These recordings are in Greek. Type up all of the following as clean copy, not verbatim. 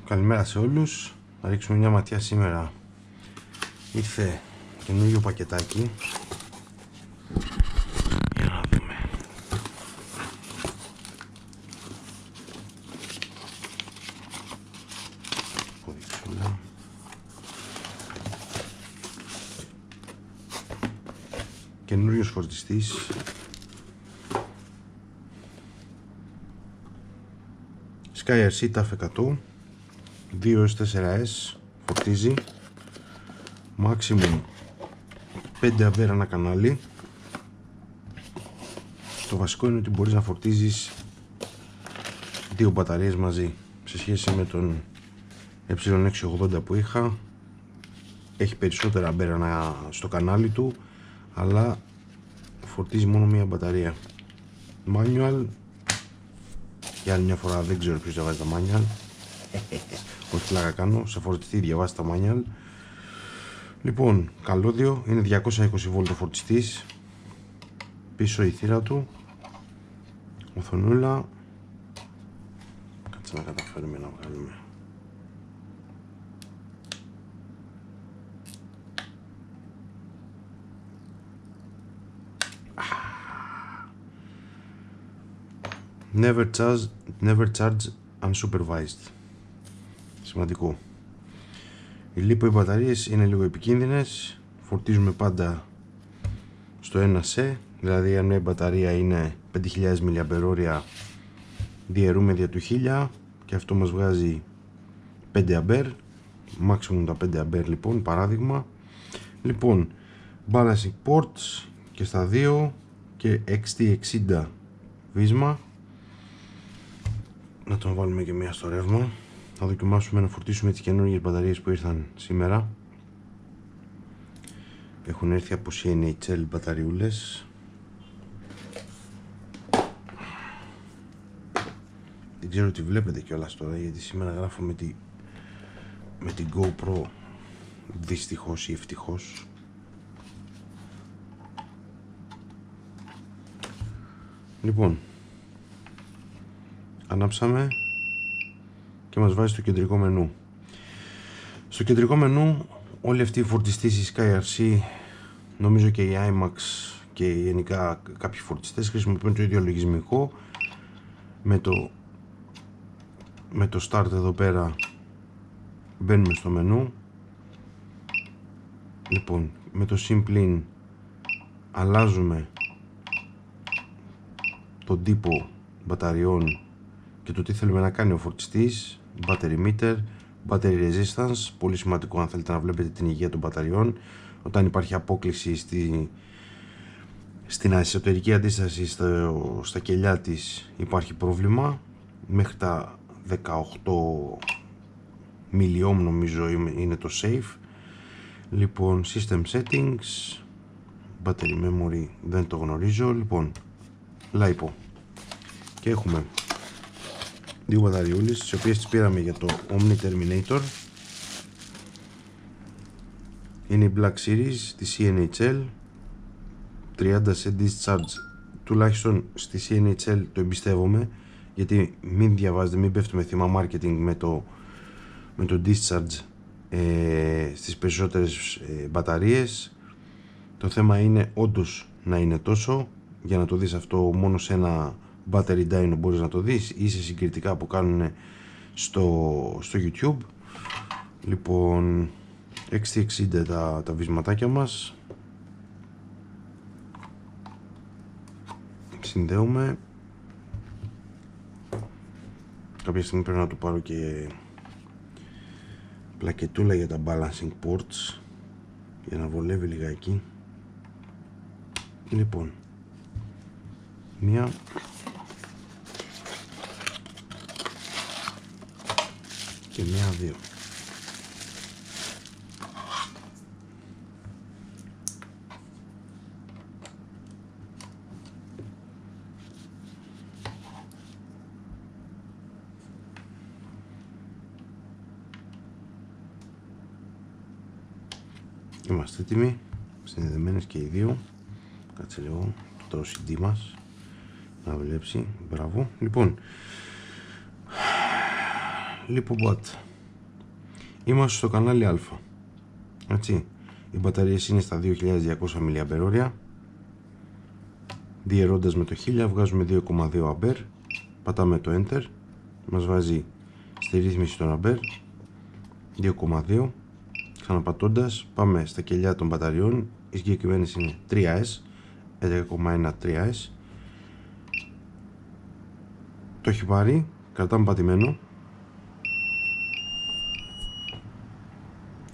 Καλημέρα σε όλους. Θα ρίξουμε μια ματιά σήμερα. Ήρθε καινούριο πακετάκι. Για να δούμε. Κωδικσούλα. Καινούριος φορτιστής. SkyRC TAF 100 2-4S, φορτίζει maximum 5 αμπέρα ένα κανάλι. Το βασικό είναι ότι μπορείς να φορτίζεις δύο μπαταρίες μαζί. Σε σχέση με τον E680 που είχα, έχει περισσότερα αμπέρα στο κανάλι του, αλλά φορτίζει μόνο μία μπαταρία. Manual, για άλλη μια φορά δεν ξέρω ποιος διαβάζει τα manual. Όχι πλάκα κάνω, σε φορτιστή διαβάζει τα manual. Λοιπόν, καλώδιο, είναι 220V φορτιστής. Πίσω η θύρα του, οθονούλα. Κάτσε να καταφέρουμε να βγάλουμε. Never charge unsupervised. Σημαντικό. Οι λίποι μπαταρίες είναι λίγο επικίνδυνες. Φορτίζουμε πάντα στο 1C, δηλαδή αν μια μπαταρία είναι 5.000 mAh, διαιρούμε δια του 1000 και αυτό μας βγάζει 5 A, maximum τα 5 A λοιπόν, παράδειγμα. Λοιπόν, balancing ports και στα δύο και XT60 βίσμα. Να τον βάλουμε και μία στο ρεύμα. Θα δοκιμάσουμε να φορτίσουμε τις καινούργιες μπαταρίες που ήρθαν σήμερα. Έχουν έρθει από CNHL μπαταριούλες. Δεν ξέρω τι βλέπετε κιόλας τώρα, γιατί σήμερα γράφω με την GoPro, δυστυχώς ή ευτυχώς. Λοιπόν, ανάψαμε και μας βάζει στο κεντρικό μενού. Στο κεντρικό μενού όλοι αυτοί οι φορτιστές, η SkyRC, νομίζω και η IMAX και γενικά κάποιοι φορτιστές χρησιμοποιούν το ίδιο λογισμικό. Με το start εδώ πέρα μπαίνουμε στο μενού. Λοιπόν, με το SimPlin αλλάζουμε τον τύπο μπαταριών και το τι θέλουμε να κάνει ο φορτιστής, battery meter, battery resistance, πολύ σημαντικό αν θέλετε να βλέπετε την υγεία των μπαταριών. Όταν υπάρχει απόκλιση στην εσωτερική αντίσταση στα κελιά της υπάρχει πρόβλημα. Μέχρι τα 18 mA νομίζω είναι το safe. Λοιπόν, system settings, battery memory δεν το γνωρίζω. Λοιπόν, LiPo και έχουμε δύο μπαταριούλες, τις οποίες τις πήραμε για το Omni Terminator. Είναι η Black Series της CNHL, 30C discharge. Τουλάχιστον στη CNHL το εμπιστεύομαι, γιατί μην διαβάζετε, μην πέφτουμε θύμα marketing με το discharge στις περισσότερες μπαταρίες. Το θέμα είναι όντως να είναι τόσο. Για να το δεις αυτό μόνο σε ένα battery dyno μπορείς να το δεις, ή σε συγκριτικά που κάνουν στο YouTube. Λοιπόν, XT60 τα βυσματάκια μας. Συνδέουμε. Κάποια στιγμή πρέπει να του πάρω και πλακετούλα για τα balancing ports, για να βολεύει λιγάκι. Λοιπόν, μία και μία, δύο. Είμαστε έτοιμοι, συνδεδεμένες και οι δύο. Κάτσε λίγο το CD μας να βλέψει. Μπράβο. Λοιπόν, LiPoBat Είμαστε στο κανάλι Α. Έτσι. Οι μπαταρίες είναι στα 2200 mAh. Διαιρώντας με το 1000 βγάζουμε 2,2 A. Πατάμε το Enter. Μας βάζει στη ρύθμιση των A. 2,2. Ξαναπατώντας πάμε στα κελιά των μπαταριών. Οι συγκεκριμένες είναι 3S. 11,1 3S. Το έχει πάρει. Κρατάμε πατημένο.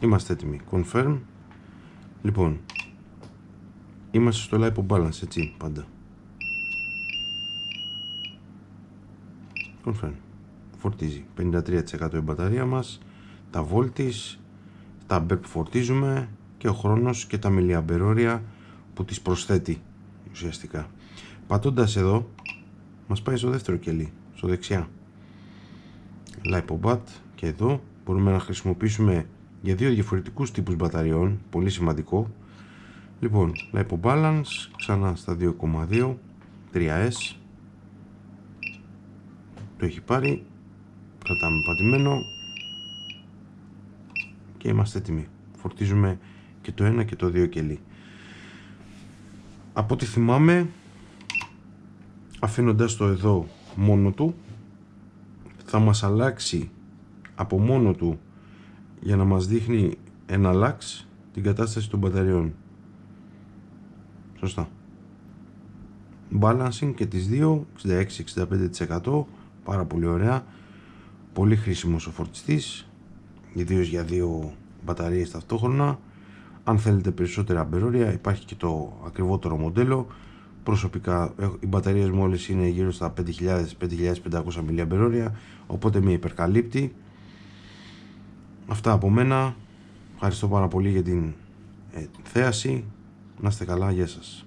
Είμαστε έτοιμοι. Confirm. Λοιπόν, είμαστε στο LiPo Balance, έτσι, πάντα. Confirm. Φορτίζει 53% η μπαταρία μας, τα volt της, τα αμπέρ που φορτίζουμε και ο χρόνος και τα μιλιαμπερόρια που τις προσθέτει ουσιαστικά. Πατώντας εδώ, μας πάει στο δεύτερο κελί, στο δεξιά. LiPo Bat, και εδώ μπορούμε να χρησιμοποιήσουμε για δύο διαφορετικούς τύπους μπαταριών, πολύ σημαντικό. Λοιπόν, LiPo Balance, ξανά στα 2,2, 3S. Το έχει πάρει, κρατάμε πατημένο και είμαστε έτοιμοι. Φορτίζουμε και το ένα και το δύο κελί. Από ό,τι θυμάμαι, αφήνοντας το εδώ μόνο του, θα μας αλλάξει από μόνο του για να μας δείχνει ένα λάξ την κατάσταση των μπαταριών. Σωστά. Balancing και τις δύο, 66-65%, πάρα πολύ ωραία. Πολύ χρήσιμος ο φορτιστής, ιδίως για δύο μπαταρίες ταυτόχρονα. Αν θέλετε περισσότερα αμπερόρια, υπάρχει και το ακριβότερο μοντέλο. Προσωπικά οι μπαταρίες μου όλες είναι γύρω στα 5.000-5.500 mAh, οπότε με υπερκαλύπτει. Αυτά από μένα. Ευχαριστώ πάρα πολύ για την θέαση. Να είστε καλά, γεια σας.